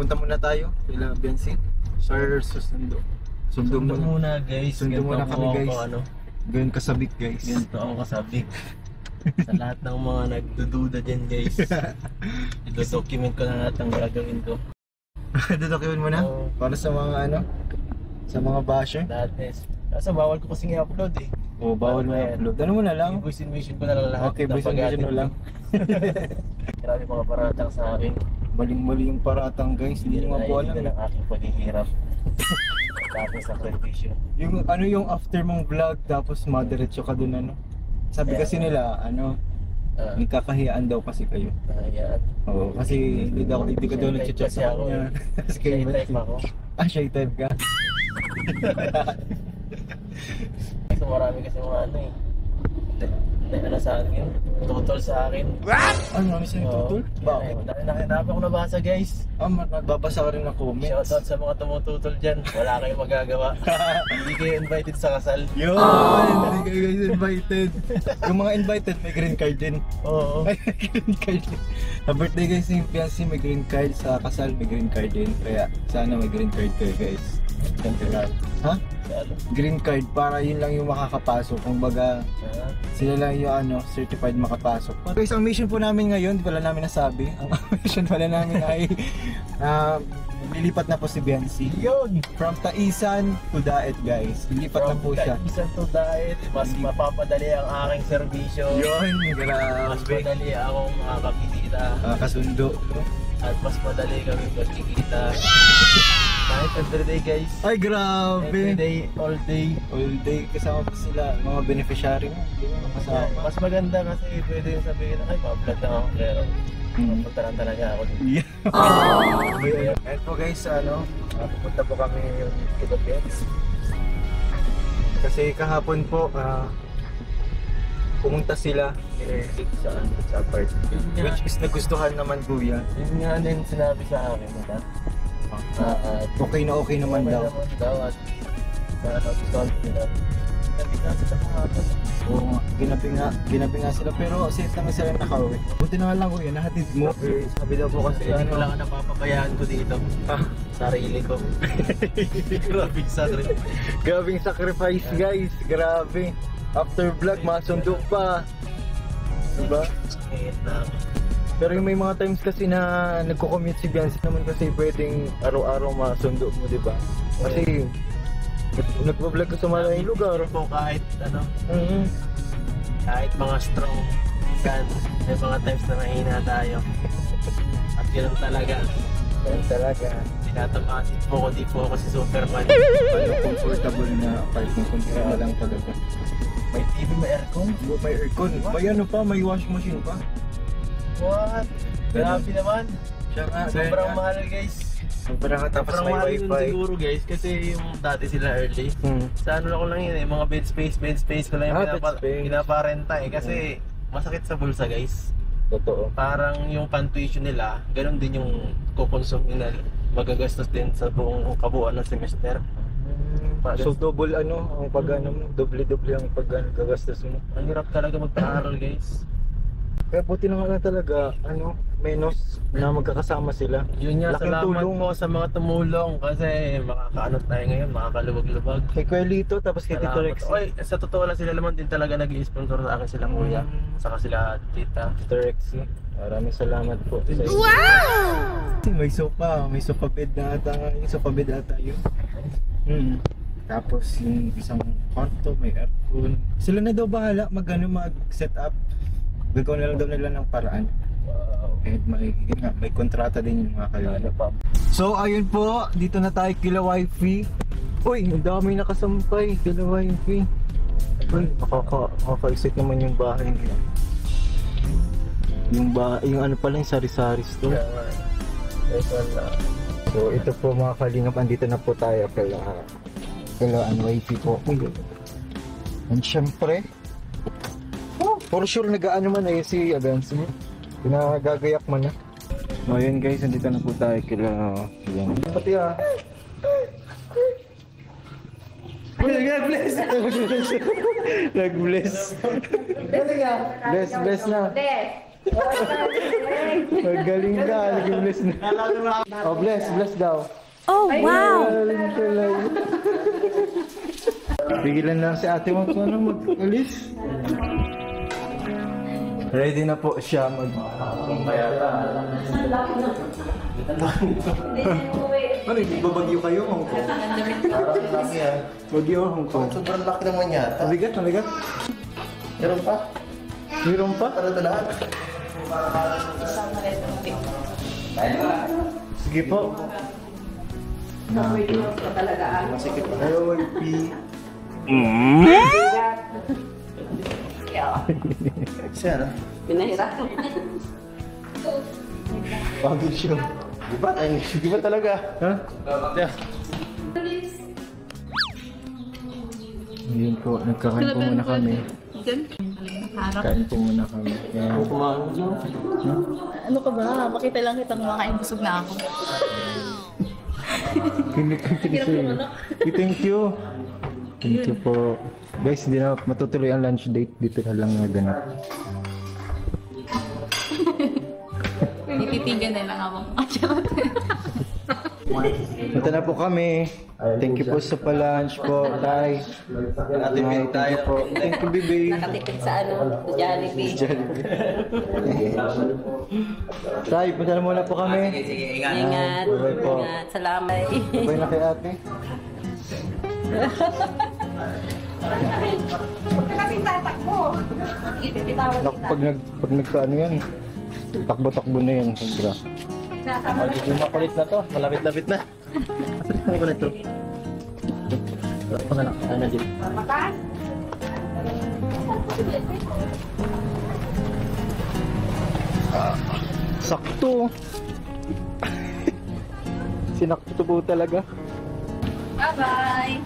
Punta muna tayo kila Biancy. Sir, susundo. Sundo muna guys. Sundo muna kami guys. Ganyan kasabik guys. Ganito ako kasabik. Sa lahat ng mga nagdududa dyan guys. I-document ko na lahat ang gagawin ko. Dodocument mo na? Para sa mga ano? Sa mga basher? Dati. Kasi bawal ko kasing i-upload eh. Oo, bawal mo i-upload. Ano mo na lang? Voice and mission ko na lang lahat. Okay, voice and mission mo lang. Grabe mga paratang sa akin. Maling-mali yung paratang guys. Hindi nyo nga po alam. Hindi ang aking paghihirap. Tapos sakripisyo. Yung ano yung after mong vlog tapos madiretso ka dun ano? Sabi kasi nila ano, nagkakahiyaan daw kasi kayo. Ayan. Oo, kasi hindi ka daw nag-chat sa kanya. Shy type ako. Ah, shy type ka? So marami kasi mga ano eh. Ano sa akin? Tutol sa akin. What? Ano namin sa'yo tutol? Bakit? Nakita ako nabasa guys. Nagbabasa ka rin ng comments. Shoutout sa mga tumututol dyan. Wala kayong magagawa. Hindi kayo invited sa kasal. Yun! Hindi kayo guys invited. Yung mga invited may green card din. Oo. May green card din. Sa birthday guys ni Fiancé may green card. Sa kasal may green card din. Kaya sana may green card kayo guys. Ha? Green card para yun lang yung makakapasok. Kung baga sila lang yung ano, certified makapasok. Guys, ang mission po namin ngayon, di pala namin nasabi. Ang mission pala namin ay lilipat na po si Biancy. Yun! From Taisan to Daet guys. Lilipat na po siya. From Taisan to Daet, mas mapapadali ang aking serbisyo. Yun, Mas madali akong makakakita. Kasundo. At mas madali kami magkikita. Kahit everyday guys. Ay grabe! Everyday, all day. All day kasama pa sila, mga beneficiary mo. Kasama. Mas maganda kasi pwede yung sabihin na ay ma-vlog na ako pero pupunta lang talaga ako dito. Yeah. And po guys, pupunta po kami yung Philippines. Kasi kahapon po, pumunta sila sa part. Which is nagustuhan naman po yan. Yun nga din sinabi sa akin na okay naman daw. At nagustuhan nila. Ginabi nga sila kahapon. Oo nga, ginabi nga sila pero safe naman sila nakauwi. Buti na nga lang kuya, nahatid mo. Sabi daw po kasi Hindi ko lang napapabayaan ko dito. Sarili ko. Grabing sacrifice guys, grabe. After vlog, masundo pa. Diba? Pero yung may mga times kasi na nagko-commute si Biancy naman kasi pwedeng araw-araw masundo mo, diba? Kasi nagpo-vlog ka sa malayong lugar. Po kahit ano, kahit mga strong kan, may mga times na mahina tayo. At ganoon talaga. Tinatamasin po ko, di po ako si Superman. Comfortable na apartment kung na lang talaga. May TV, may aircon? May aircon. May ano pa, may washing machine pa. What? Grabe naman. Sobrang mahal guys. Sobrang tapos may wifi. Siguro guys kasi yung dati sila early. Sa ano ko lang yun eh, mga bed space ko lang yung pinaparenta eh. Kasi masakit sa bulsa guys. Totoo. Parang yung pan-tuition nila, ganun din yung kukonsume nila. Magagastos din sa buong kabuuan ng semester. So double ang doble ang gagastos mo. Ang hirap talaga magpa-aral guys. Kaya buti na nga talaga, menos na magkakasama sila. Yun nga, laking salamat tulong po sa mga tumulong kasi makakaano tayo ngayon, makakalubag-lubag. Kay Kuelito, tapos kay Tito Rexy. Oy, sa totoo lang sila naman din talaga nag-i-sponsor sa akin sila kuya. Saka sila tita. Tito Rexy, maraming salamat po. Wow! May sofa bed na ata, yung sofa bed ata yun. Tapos yung isang kwarto, may aircon. Sila na daw bahala mag-set up. Gagawin na lang daw nila ng paraan. And may kontrata din yung mga kayo. So ayun po, dito na tayo kila wifi. Uy, ang dami nakasampay kila wifi. Uy, makaka-excite naman yung bahay nila. Yung ano pala yung sari-sari store. So ito po mga kalingap, andito na po tayo kila wifi po. And syempre, for sure nag-aano man na yun si Biancy. Pinagagayak man na. So yun guys, andito na po tayo kila pati Nag-bless! Nag-bless! Bless na! Magaling ka, naging bless na. Oh, bless daw. Oh, wow! Magaling talaga. Pigilan lang si ate mo kung ano mag-alis. Ready na po siya mag-mayata. Ano, hindi ba bagyo kayo, Hong Kong? Parang laki yan. Bagyo, Hong Kong. Sobrang laki naman yata. Mabigat. Meron pa? Mayroon pa? Para ito lahat. Sige po. Masikip pa. Ayaw, YP. Siya, ano? Pinahirapan. Pagod siya. Di ba talaga? Ha? Ngayon po, nagkakain po muna kami. Kain po muna kami. Kaya, Ano ka ba? Makita lang kitang makain, busog na ako. kinikig sa'yo. Thank you. Thank you po. Guys, hindi na matutuloy ang lunch date. Dito na lang naganap. Tititigan na lang ako. Punta na po kami. Thank you po sa pa-lunch po, Tay. Ate Pin tayo. Po. Thank you, baby. Nakatipid sa ano, sa Jollibee. Tay, punta na muna po kami. Ingat, Bye po. ingat. Salamat. Bye na kay ate. Naku, pag nagkaano yan, takbo-takbo na yan. Sobra. Magiging makulit na to. Malapit-lapit na. Ano ko na ito? Ano na lang? Ano din? Sakto. Sinakto po talaga. Bye-bye!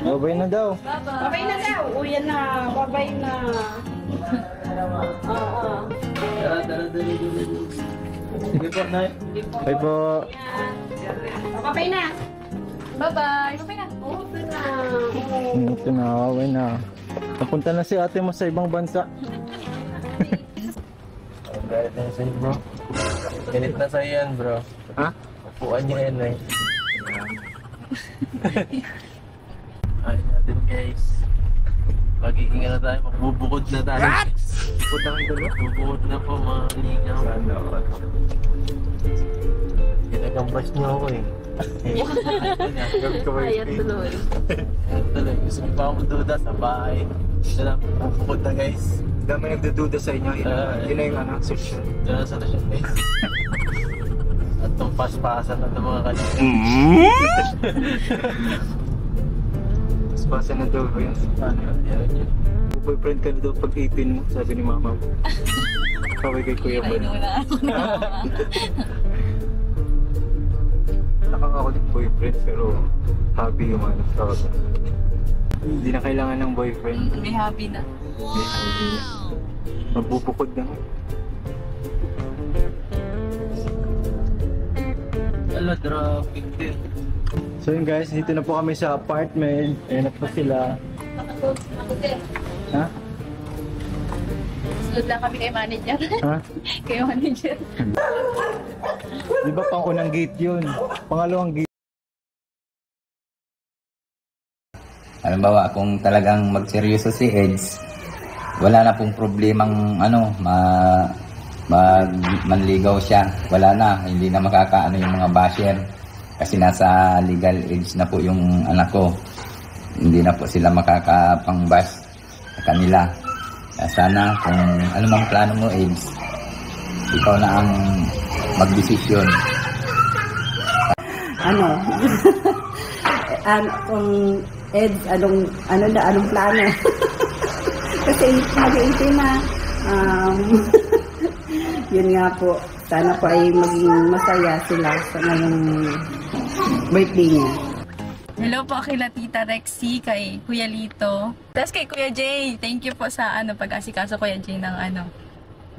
Babay na daw. Babay na daw. Uwi na. Babay na. Oo. Sige po, Nay. Bye po. Babay na. Bye-bye! Bye na! Babay na. Ito na, babay na. Napunta na si ate mo sa ibang bansa. Ang galit na sa'yo, bro. Galit na sa'yo yan, bro. Ha? Upuan niya yan, eh. Ayun natin, guys. Magiging ano tayo, magbubukod na tayo. Punta kang dalo. Magbubukod na po, mga lingaw. Sana ako. Kinagambas niyo ako, eh. Gabi ka ba? Ayan tuloy. Tuloy, gusto niyo pa ako magduda sa bahay. Ito na, magbubukod na, guys. Dami nagdududa sa inyo. Yun na yung ano, search. Ito na sa lasyon, guys. At itong paspasan na itong mga kanina. Pasa na daw yun. Boyfriend ka na daw pag 18 mo, sabi ni mama mo. Kaway kay Kuya Ay, Bal. wala ako na. Nakang ako din boyfriend pero happy yung ano tawag. Hindi na kailangan ng boyfriend. May happy na. Magbubukod na. Ala, traffic din. So yun guys, dito na po kami sa apartment. Ayan na po sila. Ha? Sunod lang kami kay manager. Ha? Kay manager. Di ba pang unang gate yun? Pangalawang gate. Halimbawa, kung talagang magseryoso si Eds, wala na pong problemang manligaw siya. Wala na, hindi na makakaano yung mga basher. Kasi nasa legal age na po yung anak ko. Hindi na po sila makakapang-bash sa kanila. Kaya sana kung ano mang plano mo, Eds, ikaw na ang magdesisyon. Ano? Kung Eds, anong plano? Kasi mag-18 na. Yun nga po. Sana po ay maging masaya sila sa ngayong birthday niya. Hello po kila Tita Rexy, kay Kuya Lito. Tapos kay Kuya Jay, thank you po sa pag-asikaso Kuya Jay ng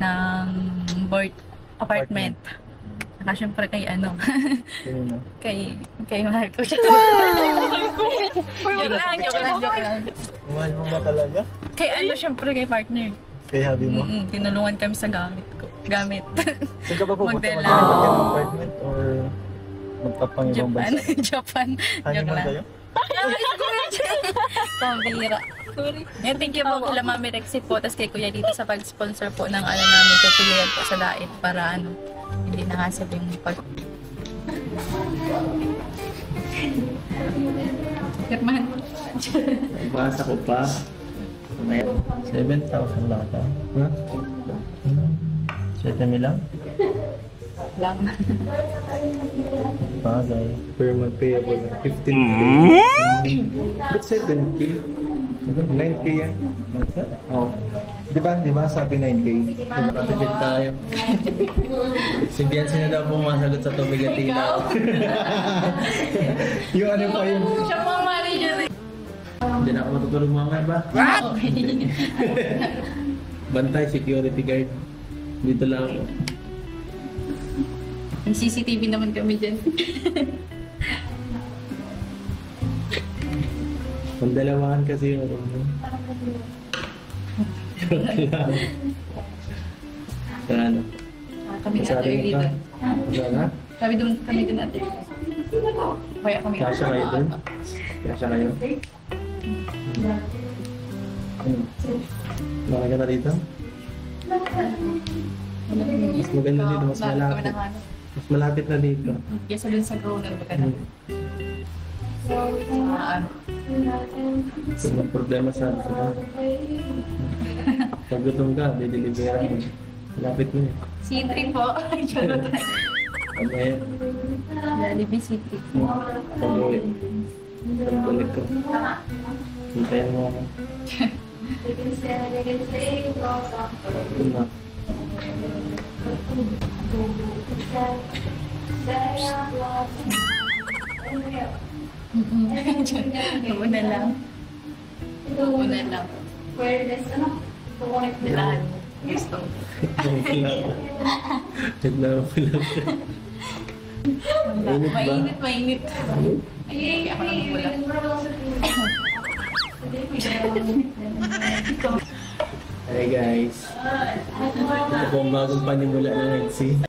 ng board apartment. Saka syempre kay kay mahal ko siya. Joke lang. Mahal mo ba talaga? Kay syempre kay partner. Kay habi mo? Tinulungan kami sa gamit ko. gamit. Saan ka ba pupunta? Magdala. Magdala ng apartment or magpapangibang Japan. bansa? Japan. Joke Honeymoon lang. kayo? Pambira. And thank you po kila Mami Rexy po, tapos kay Kuya dito sa pag-sponsor po ng ano namin, tutuloyan po sa diet para ano, hindi nakasab yung pag... German. Basa ko pa. 7,000 lang ito. Ha? 7 lang? Lang. Bagay. Per month payable. 15K. But 7K? 9K yan. Oh. Di ba sabi 9K? Patagid tayo. Si Biancy na daw pumasagot sa tubig at ilaw. Yung ano pa yung... Siya po ang manager. Hindi na ako matutulog mamaya ba? Bantay, security guard. Dito lang ako. May CCTV naman kami dyan. Pandalawahan kasi yung ano. Kami na Masabi dito. ka? Wala? Kami doon natin. Kaya kami. Kasya kayo doon? Kasya kayo? Bakit ka na dito? Mas maganda dito, mas malapit. Mas malapit na dito. Kesa dun sa ground ba ka na? Kung may problema sa pag gutom ka, dideliveran mo. Lapit mo eh. C3 po. Charot. Pag-uwi. Jollibee C3. Pag-uwi. Pag-balik ko. Hintayin mo ako. Yun na. Una lang. Una lang. Lahat. Gusto. Naglaro ko lang. Mainit ba? Mainit. Ay, ako nang wala. Hey guys. Ito po ang bagong panimula ng Etsy.